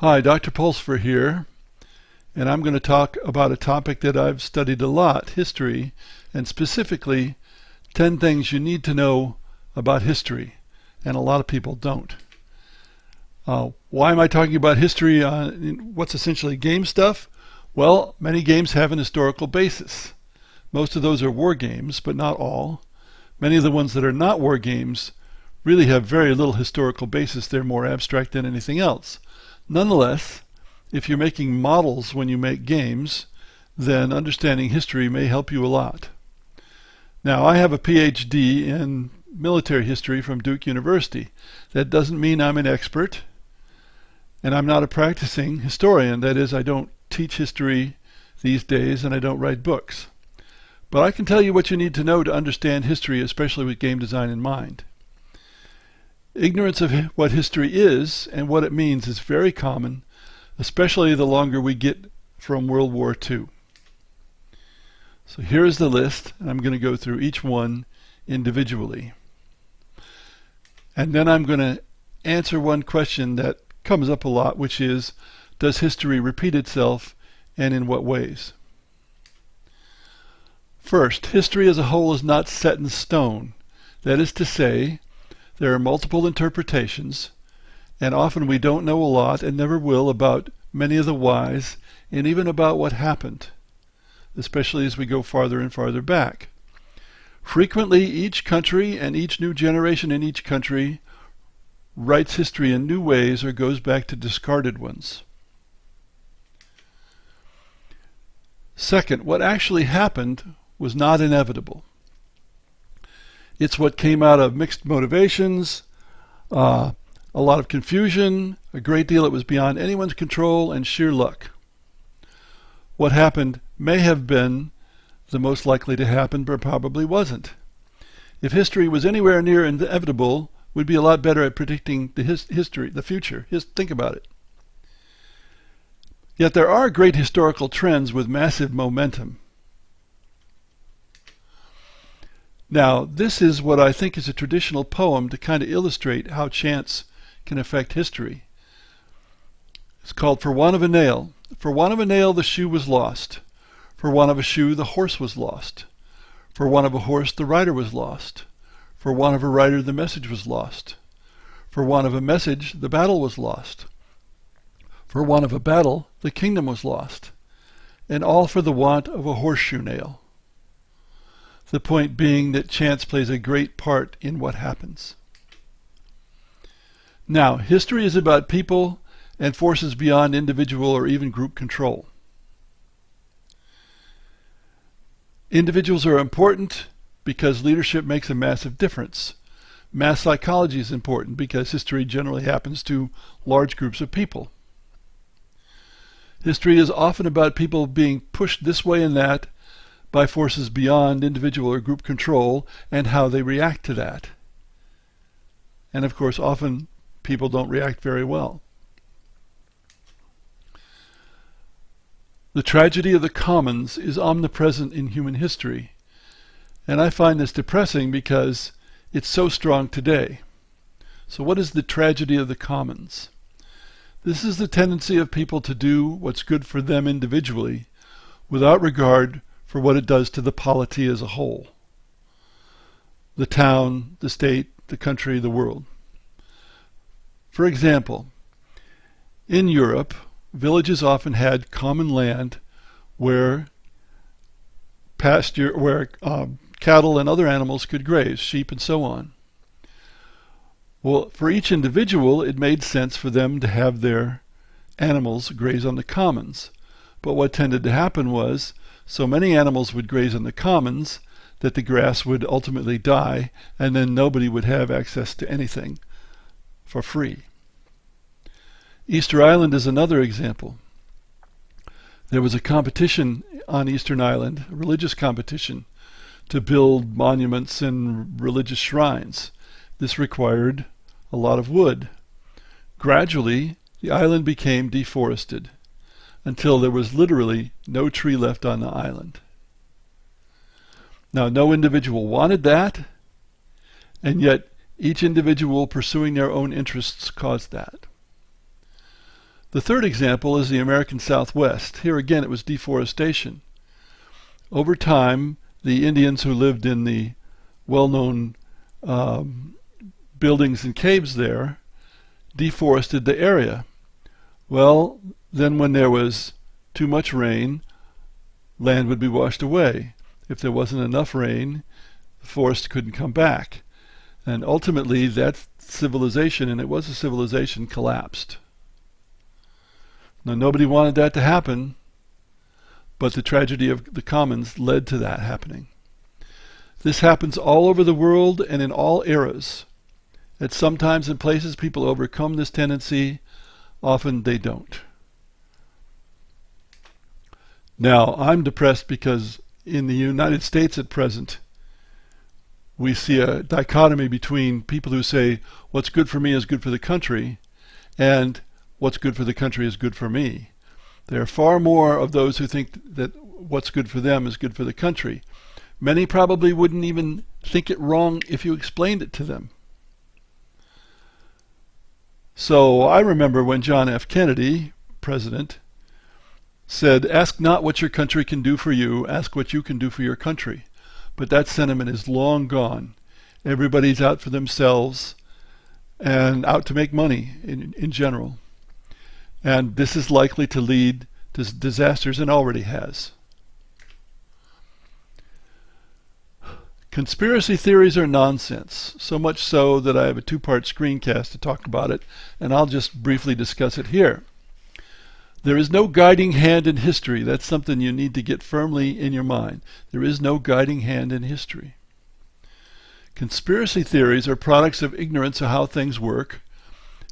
Hi, Dr. Pulsfer here, and I'm going to talk about a topic that I've studied a lot, history, and specifically 10 things you need to know about history, and a lot of people don't. Why am I talking about history in what's essentially game stuff? Well, many games have an historical basis. Most of those are war games, but not all. Many of the ones that are not war games really have very little historical basis. They're more abstract than anything else. Nonetheless, if you're making models when you make games, then understanding history may help you a lot. Now, I have a PhD in military history from Duke University. That doesn't mean I'm an expert, and I'm not a practicing historian. That is, I don't teach history these days, and I don't write books. But I can tell you what you need to know to understand history, especially with game design in mind. Ignorance of what history is and what it means is very common, especially the longer we get from World War II. So here's the list, and I'm going to go through each one individually. And then I'm going to answer one question that comes up a lot, which is, does history repeat itself, and in what ways? First, history as a whole is not set in stone. That is to say, there are multiple interpretations, and often we don't know a lot and never will about many of the whys and even about what happened, especially as we go farther and farther back. Frequently, each country and each new generation in each country writes history in new ways or goes back to discarded ones. Second, what actually happened was not inevitable. It's what came out of mixed motivations, a lot of confusion, a great deal that was beyond anyone's control, and sheer luck. What happened may have been the most likely to happen, but probably wasn't. If history was anywhere near inevitable, we'd be a lot better at predicting the future. Think about it. Yet there are great historical trends with massive momentum. Now, this is what I think is a traditional poem to kind of illustrate how chance can affect history. It's called For Want of a Nail. For want of a nail the shoe was lost. For want of a shoe the horse was lost. For want of a horse the rider was lost. For want of a rider the message was lost. For want of a message the battle was lost. For want of a battle the kingdom was lost. And all for the want of a horseshoe nail. The point being that chance plays a great part in what happens. Now, history is about people and forces beyond individual or even group control. Individuals are important because leadership makes a massive difference. Mass psychology is important because history generally happens to large groups of people. History is often about people being pushed this way and that by forces beyond individual or group control and how they react to that. And of course, often people don't react very well. The tragedy of the commons is omnipresent in human history, and I find this depressing because it's so strong today. So what is the tragedy of the commons? This is the tendency of people to do what's good for them individually without regard for what it does to the polity as a whole. The town, the state, the country, the world. For example, in Europe, villages often had common land where cattle and other animals could graze, sheep and so on. Well, for each individual, it made sense for them to have their animals graze on the commons. But what tended to happen was, so many animals would graze on the commons that the grass would ultimately die, and then nobody would have access to anything for free. Easter Island is another example. There was a competition on Eastern Island, a religious competition, to build monuments and religious shrines. This required a lot of wood. Gradually, the island became deforested until there was literally no tree left on the island. Now, no individual wanted that, and yet each individual pursuing their own interests caused that. The third example is the American Southwest. Here again it was deforestation. Over time, the Indians who lived in the well-known buildings and caves there deforested the area. Well, then when there was too much rain, land would be washed away. If there wasn't enough rain, the forest couldn't come back. And ultimately that civilization, and it was a civilization, collapsed. Now nobody wanted that to happen, but the tragedy of the commons led to that happening. This happens all over the world and in all eras. At some times and places people overcome this tendency, often they don't. Now, I'm depressed because in the United States at present, we see a dichotomy between people who say what's good for me is good for the country and what's good for the country is good for me. There are far more of those who think that what's good for them is good for the country. Many probably wouldn't even think it wrong if you explained it to them. So I remember when John F. Kennedy, president, said, "Ask not what your country can do for you, ask what you can do for your country." But that sentiment is long gone. Everybody's out for themselves and out to make money in general. And this is likely to lead to disasters, and already has. Conspiracy theories are nonsense, so much so that I have a two-part screencast to talk about it, and I'll just briefly discuss it here. There is no guiding hand in history. That's something you need to get firmly in your mind. There is no guiding hand in history. Conspiracy theories are products of ignorance of how things work,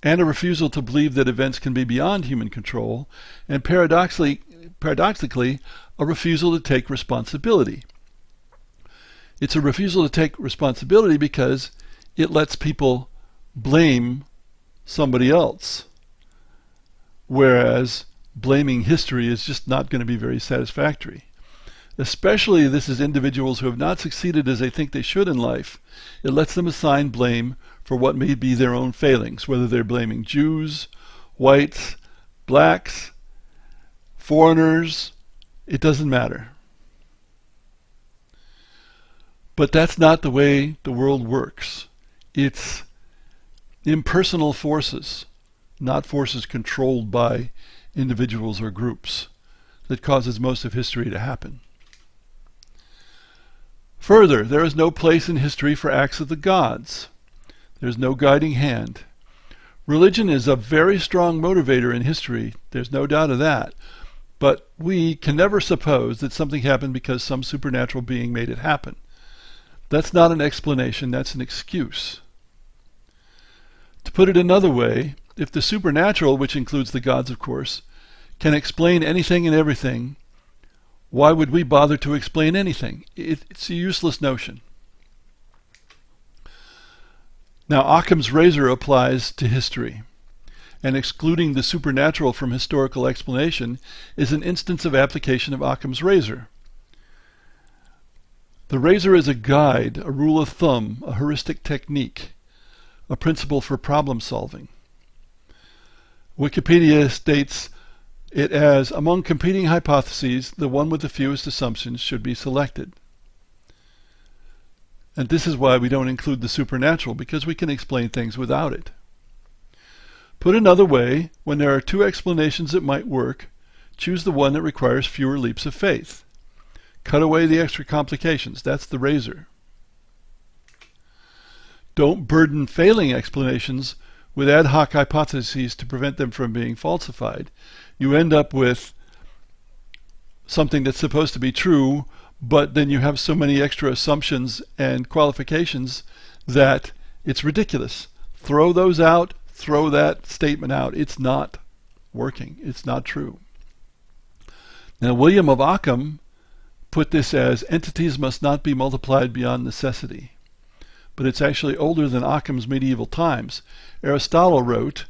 and a refusal to believe that events can be beyond human control, and paradoxically, a refusal to take responsibility. It's a refusal to take responsibility because it lets people blame somebody else, whereas blaming history is just not going to be very satisfactory. Especially this is individuals who have not succeeded as they think they should in life. It lets them assign blame for what may be their own failings, whether they're blaming Jews, whites, blacks, foreigners, it doesn't matter. But that's not the way the world works. It's impersonal forces, not forces controlled by individuals or groups, that causes most of history to happen. Further, there is no place in history for acts of the gods. There's no guiding hand. Religion is a very strong motivator in history, there's no doubt of that, but we can never suppose that something happened because some supernatural being made it happen. That's not an explanation, that's an excuse. To put it another way, if the supernatural, which includes the gods of course, can explain anything and everything, why would we bother to explain anything? It's a useless notion. Now, Occam's Razor applies to history, and excluding the supernatural from historical explanation is an instance of application of Occam's Razor. The razor is a guide, a rule of thumb, a heuristic technique, a principle for problem solving. Wikipedia states it as, among competing hypotheses, the one with the fewest assumptions should be selected. And this is why we don't include the supernatural, because we can explain things without it. Put another way, when there are two explanations that might work, choose the one that requires fewer leaps of faith. Cut away the extra complications. That's the razor. Don't burden failing explanations with ad hoc hypotheses to prevent them from being falsified. You end up with something that's supposed to be true, but then you have so many extra assumptions and qualifications that it's ridiculous. Throw those out, throw that statement out. It's not working. It's not true. Now, William of Occam put this as, entities must not be multiplied beyond necessity. But it's actually older than Occam's medieval times. Aristotle wrote,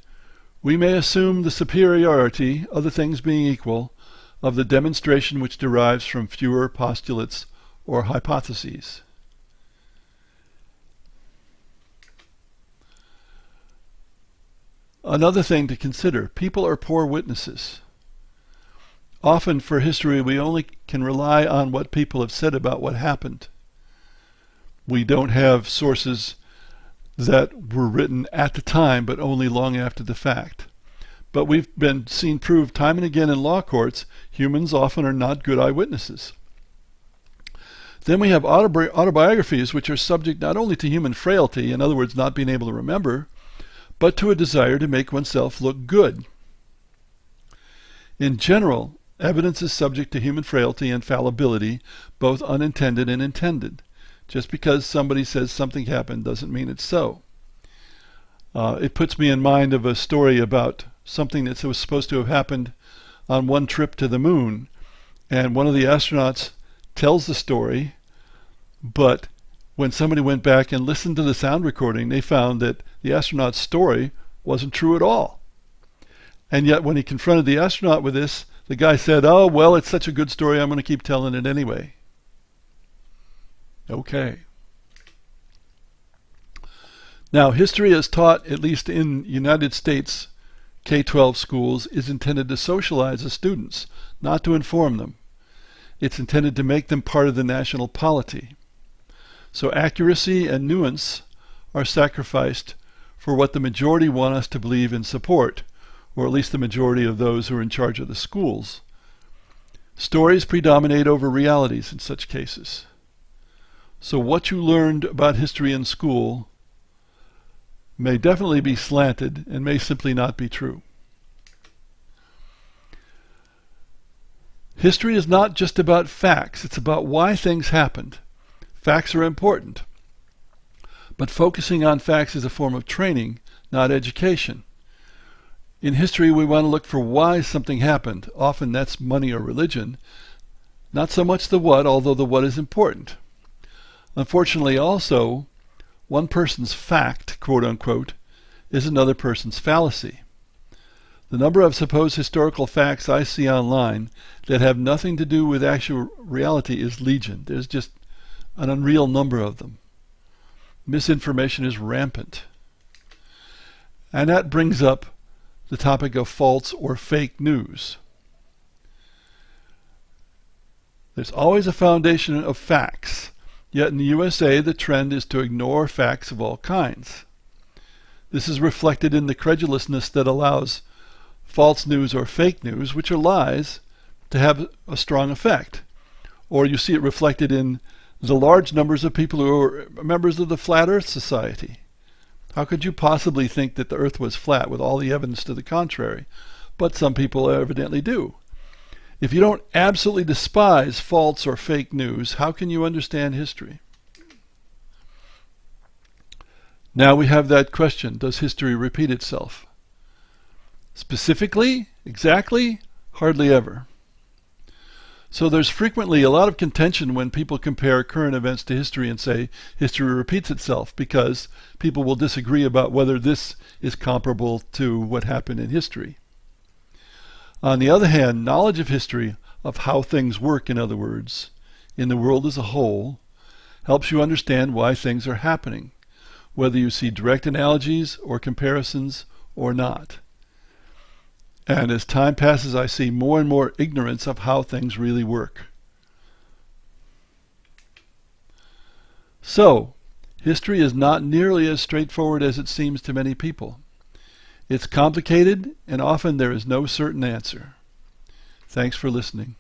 we may assume the superiority, other things being equal, of the demonstration which derives from fewer postulates or hypotheses. Another thing to consider, people are poor witnesses. Often for history we only can rely on what people have said about what happened. We don't have sources that were written at the time but only long after the fact. But we've been seen proved time and again in law courts, humans often are not good eyewitnesses. Then we have autobiographies, which are subject not only to human frailty, in other words, not being able to remember, but to a desire to make oneself look good. In general, evidence is subject to human frailty and fallibility, both unintended and intended. Just because somebody says something happened doesn't mean it's so. It puts me in mind of a story about something that was supposed to have happened on one trip to the moon, and one of the astronauts tells the story, but when somebody went back and listened to the sound recording, they found that the astronaut's story wasn't true at all. And yet when he confronted the astronaut with this, the guy said, "Oh, well, it's such a good story, I'm going to keep telling it anyway." Okay. Now, history as taught, at least in United States K-12 schools, is intended to socialize the students, not to inform them. It's intended to make them part of the national polity. So accuracy and nuance are sacrificed for what the majority want us to believe and support, or at least the majority of those who are in charge of the schools. Stories predominate over realities in such cases. So what you learned about history in school may definitely be slanted and may simply not be true. History is not just about facts, it's about why things happened. Facts are important, but focusing on facts is a form of training, not education. In history, we want to look for why something happened. Often that's money or religion, not so much the what, although the what is important. Unfortunately also, one person's fact, quote unquote, is another person's fallacy. The number of supposed historical facts I see online that have nothing to do with actual reality is legion. There's just an unreal number of them. Misinformation is rampant. And that brings up the topic of false or fake news. There's always a foundation of facts, yet in the USA the trend is to ignore facts of all kinds. This is reflected in the credulousness that allows false news or fake news, which are lies, to have a strong effect. Or you see it reflected in the large numbers of people who are members of the Flat Earth Society. How could you possibly think that the earth was flat with all the evidence to the contrary? But some people evidently do. If you don't absolutely despise false or fake news, how can you understand history? Now we have that question, does history repeat itself? Specifically, exactly, hardly ever. So there's frequently a lot of contention when people compare current events to history and say history repeats itself, because people will disagree about whether this is comparable to what happened in history. On the other hand, knowledge of history, of how things work, in other words, in the world as a whole, helps you understand why things are happening, whether you see direct analogies or comparisons or not. And as time passes, I see more and more ignorance of how things really work. So, history is not nearly as straightforward as it seems to many people. It's complicated, and often there is no certain answer. Thanks for listening.